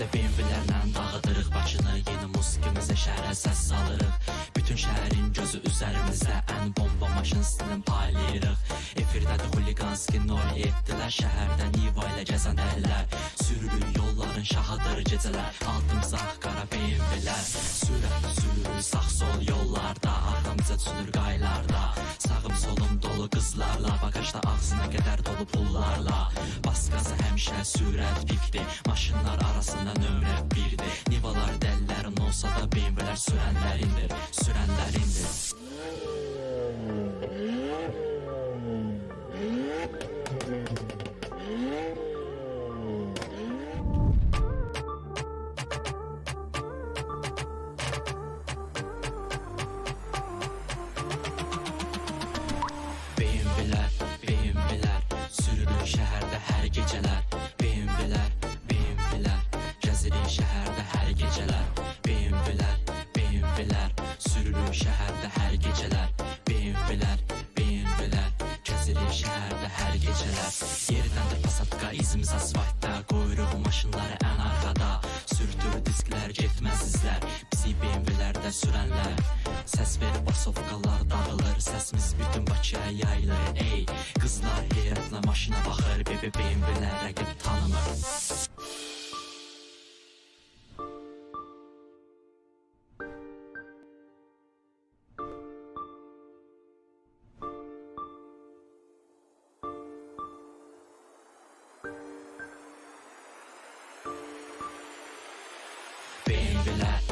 Gecə BMW-lərlə dağıdırıq Bakını, yeni musiqimizə şəhərə səs salırıq. Bütün şəhərin gözü üzərimizdə, ən bomba maşın stilin paylayırıq. Efirdədir xuliqanski 07-lər, şəhərdə Niva ilə gəzən əllər. Sürülür yolların şahıdır gecələr, altımıza qara BMW-lər. Sürətli sürürük sağ sol yollarda, arxamıza düşülür qaylarda. Sağım solum dolu qızlarla, bagajda ağzına qədər dolu pullarla. Bas qazı həmişə sürət pikdir, maşınlar arasında nömrə birdir. Nivalar dəllərin olsa da BMW-lər sürənlərindir, sürənlərindir. BMW-lər sürülür şəhərdə hər gecələr. BMW-lər gəzirik şəhərdə hər gecələr. BMW-lər sürülür şəhərdə hər gecələr. BMW-lər gəzirik şəhərdə hər gecələr. Yeridəndir Passatka, izimiz asfaltda, qoyuruq maşınları ən arxada. Sürtür disklər, getməz izlər, bizi BMW-lərdə sürənlər. Səs verir basovkalar dağılır, səsimiz bütün Bakıya yayılır. Ey, qızlar heyrətlə maşına baxır, BMW-lər rəqib tanımır. BMW-lər